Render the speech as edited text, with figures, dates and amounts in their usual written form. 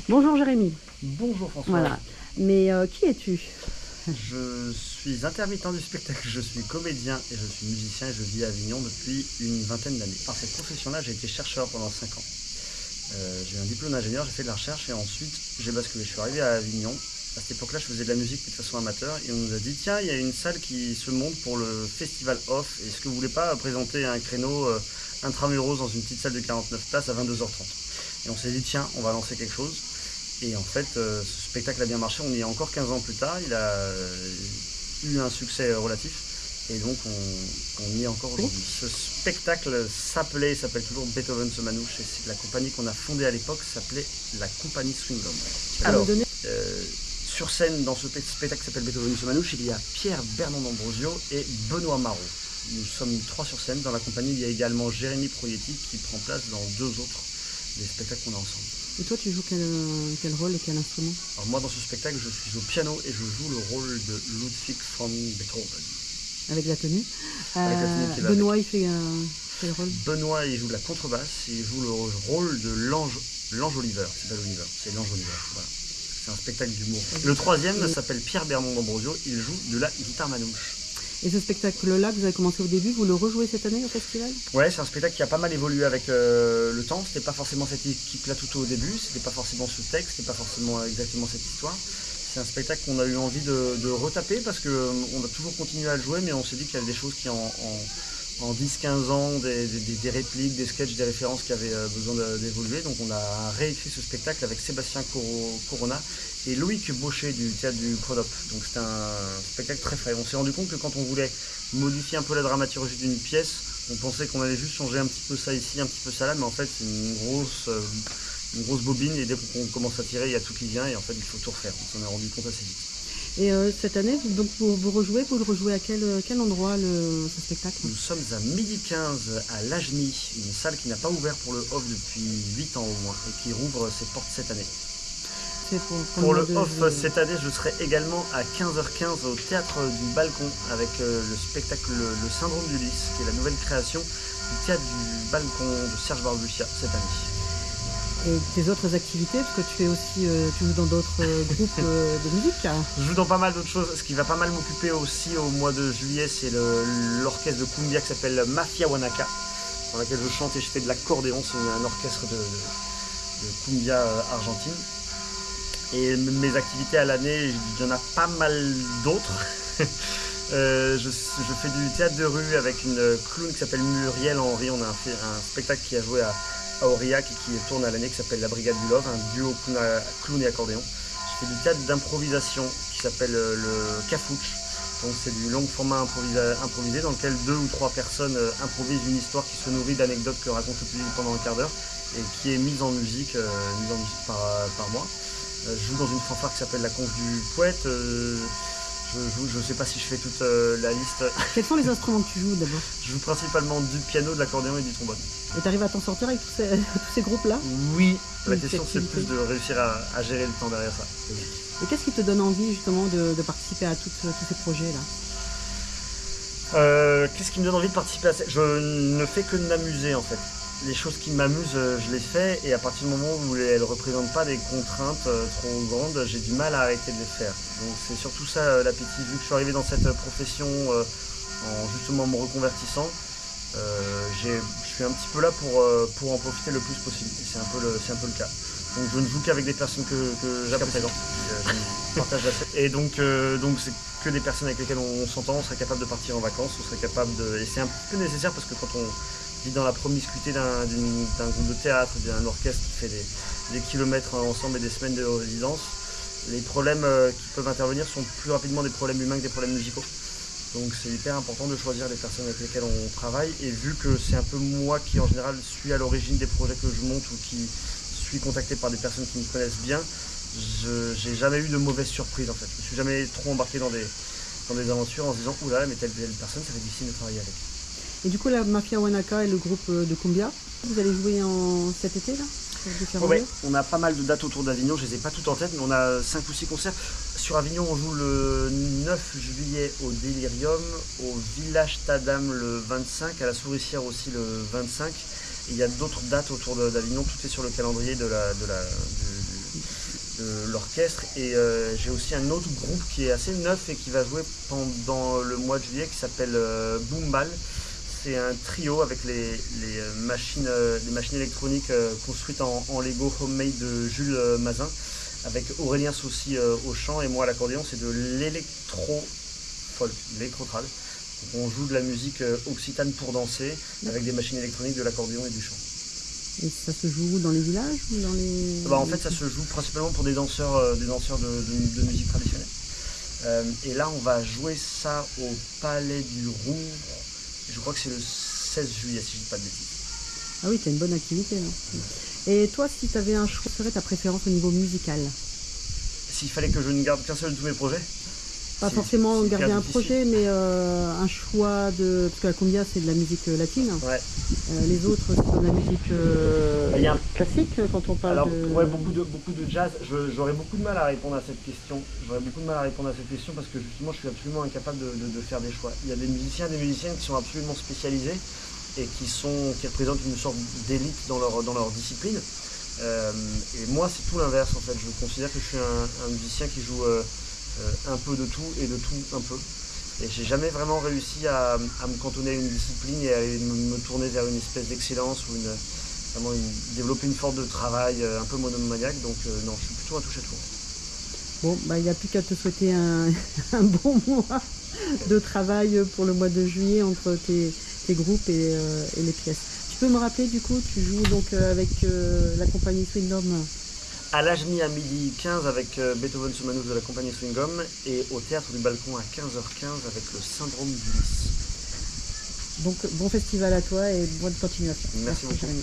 Bonjour Jérémy. Bonjour François. Voilà. Mais qui es-tu? Je suis intermittent du spectacle, je suis comédien et je suis musicien et je vis à Avignon depuis une vingtaine d'années. Par cette profession-là, j'ai été chercheur pendant 5 ans. J'ai eu un diplôme d'ingénieur, j'ai fait de la recherche et ensuite j'ai basculé. Je suis arrivé à Avignon. À cette époque-là, je faisais de la musique de façon amateur et on nous a dit tiens, il y a une salle qui se monte pour le festival Off. Est-ce que vous voulez pas présenter un créneau intramuros dans une petite salle de 49 places à 22h30? Et on s'est dit tiens, on va lancer quelque chose. Et en fait, ce spectacle a bien marché. On y est encore 15 ans plus tard. Il a eu un succès relatif. Et donc, on y est encore aujourd'hui. Ce spectacle s'appelle toujours Beethoven se manouche. Et c'est la compagnie qu'on a fondée à l'époque s'appelait la compagnie Swingom. Alors, sur scène, dans ce spectacle qui s'appelle Beethoven se manouche, il y a Pierre Bernon d'Ambrosio et Benoît Marot. Nous sommes 3 sur scène. Dans la compagnie, il y a également Jérémy Proietti qui prend place dans 2 autres des spectacles qu'on a ensemble. Et toi, tu joues quel rôle et quel instrument? Alors moi, dans ce spectacle, je suis au piano et je joue le rôle de Ludwig van Beethoven. Avec la tenue. Avec la tenue qui va Benoît, avec. il fait quel rôle? Benoît, il joue de la contrebasse et il joue le rôle de l'ange Oliver. C'est pas l'Oliver, c'est l'ange Oliver. Voilà. C'est un spectacle d'humour. Le troisième s'appelle Pierre Bernon d'Ambrosio. Il joue de la guitare manouche. Et ce spectacle-là que vous avez commencé au début, vous le rejouez cette année au festival? Ouais, c'est un spectacle qui a pas mal évolué avec le temps. C'était pas forcément cette équipe-là tout au début, c'était pas forcément ce texte, c'était pas forcément exactement cette histoire. C'est un spectacle qu'on a eu envie de retaper parce qu'on a toujours continué à le jouer, mais on s'est dit qu'il y avait des choses qui en 10-15 ans, des répliques, des sketchs, des références qui avaient besoin d'évoluer. Donc on a réécrit ce spectacle avec Sébastien Corona et Loïc Baucher du théâtre du Prodop. Donc c'était un spectacle très frais. On s'est rendu compte que quand on voulait modifier un peu la dramaturgie d'une pièce, on pensait qu'on allait juste changer un petit peu ça ici, un petit peu ça là, mais en fait c'est une grosse bobine et dès qu'on commence à tirer, il y a tout qui vient et en fait il faut tout refaire. On s'en est rendu compte assez vite. Et cette année, donc vous le rejouez à quel endroit ce spectacle? Nous sommes à 12h15 à l'Ajmi, une salle qui n'a pas ouvert pour le off depuis 8 ans au moins et qui rouvre ses portes cette année. Pour le off cette année, je serai également à 15h15 au Théâtre du Balcon avec le spectacle Le Syndrome d'Ulysse, qui est la nouvelle création du Théâtre du Balcon de Serge Barbutia cette année. Et tes autres activités, parce que tu joues dans d'autres groupes de musique. Je joue dans pas mal d'autres choses. Ce qui va pas mal m'occuper aussi au mois de juillet, c'est l'orchestre de cumbia qui s'appelle Mafia Wanaka, dans laquelle je chante et je fais de l'accordéon. C'est un orchestre de cumbia argentine. Et mes activités à l'année, il y en a pas mal d'autres. Je fais du théâtre de rue avec une clown qui s'appelle Muriel Henry. On a fait un spectacle qui a joué à Aurillac et qui tourne à l'année qui s'appelle La Brigade du Love, un duo clown et accordéon. Je fais du théâtre d'improvisation qui s'appelle le Cafouche. Donc c'est du long format improvisé dans lequel 2 ou 3 personnes improvisent une histoire qui se nourrit d'anecdotes que raconte le public pendant un quart d'heure et qui est mise en musique par moi. Je joue dans une fanfare qui s'appelle la Conf du Poète. Je ne sais pas si je fais toute la liste. Quels sont les instruments que tu joues d'abord? Je joue principalement du piano, de l'accordéon et du trombone. Et tu arrives à t'en sortir avec tous ces groupes-là? Oui, la question c'est plus de réussir à gérer le temps derrière ça. Et qu'est-ce qui te donne envie justement de participer à tous ces projets-là? Qu'est-ce qui me donne envie de participer à ça? Je ne fais que de m'amuser en fait. Les choses qui m'amusent, je les fais et à partir du moment où elles ne représentent pas des contraintes trop grandes, j'ai du mal à arrêter de les faire. Donc c'est surtout ça l'appétit. Vu que je suis arrivé dans cette profession en justement me reconvertissant, je suis un petit peu là pour en profiter le plus possible. Et c'est un peu le cas. Donc je ne joue qu'avec des personnes que j'apprécie. Je partage la scène. Et donc c'est que des personnes avec lesquelles on s'entend, on serait capable de partir en vacances, on serait capable de. Et c'est un peu nécessaire parce que quand on vit dans la promiscuité d'un groupe de théâtre, d'un orchestre qui fait des kilomètres ensemble et des semaines de résidence, les problèmes qui peuvent intervenir sont plus rapidement des problèmes humains que des problèmes musicaux. Donc c'est hyper important de choisir les personnes avec lesquelles on travaille et vu que c'est un peu moi qui en général suis à l'origine des projets que je monte ou qui suis contacté par des personnes qui me connaissent bien, j'ai jamais eu de mauvaises surprises en fait. Je me suis jamais trop embarqué dans des aventures en se disant oulala mais telle personne ça fait difficile de travailler avec. Et du coup la Mafia Wanaka et le groupe de cumbia, vous allez jouer cet été là? Ouais, on a pas mal de dates autour d'Avignon, je les ai pas toutes en tête, mais on a 5 ou 6 concerts. Sur Avignon, on joue le 9 juillet au Delirium, au Village Tadam le 25, à la Souricière aussi le 25. Et il y a d'autres dates autour d'Avignon, tout est sur le calendrier du l'orchestre. Et j'ai aussi un autre groupe qui est assez neuf et qui va jouer pendant le mois de juillet, qui s'appelle Boombal. C'est un trio avec les machines électroniques construites en Lego homemade de Jules Mazin, avec Aurélien Saucy au chant et moi à l'accordéon. C'est de l'électro-folk, l'électro-trad. On joue de la musique occitane pour danser, avec des machines électroniques, de l'accordéon et du chant. Et ça se joue dans les villages ou dans les... En fait, ça se joue principalement pour des danseurs de musique traditionnelle. Et là, on va jouer ça au Palais du Rouvre. Je crois que c'est le 16 juillet, si je ne dis pas de bêtises. Ah oui, tu as une bonne activité. Là. Et toi, si tu avais un choix, quelle serait ta préférence au niveau musical? S'il fallait que je ne garde qu'un seul de tous mes projets? Pas forcément garder un projet, mais un choix de... Parce que la cumbia, c'est de la musique latine. Ouais. Les autres, c'est de la musique classique, quand on parle de... Ouais, beaucoup de jazz. J'aurais beaucoup de mal à répondre à cette question. Parce que justement, je suis absolument incapable de faire des choix. Il y a des musiciens et des musiciennes qui sont absolument spécialisés et qui représentent une sorte d'élite dans leur discipline. Et moi, c'est tout l'inverse, en fait. Je considère que je suis un musicien qui joue... un peu de tout et de tout un peu. Et j'ai jamais vraiment réussi à me cantonner à une discipline et à me tourner vers une espèce d'excellence ou développer une forme de travail un peu monomaniaque. Donc non, je suis plutôt un touche-à-tout. Bon, il n'y a plus qu'à te souhaiter un bon mois de travail pour le mois de juillet entre tes groupes et les pièces. Tu peux me rappeler, du coup, tu joues donc avec la compagnie Swingdom à l'Ajni à midi 15 avec Beethoven Soumanous de la compagnie Swingom et au Théâtre du Balcon à 15h15 avec le Syndrome d'Ulysse. Donc bon festival à toi et bonne continuation. Merci beaucoup. Jérémy.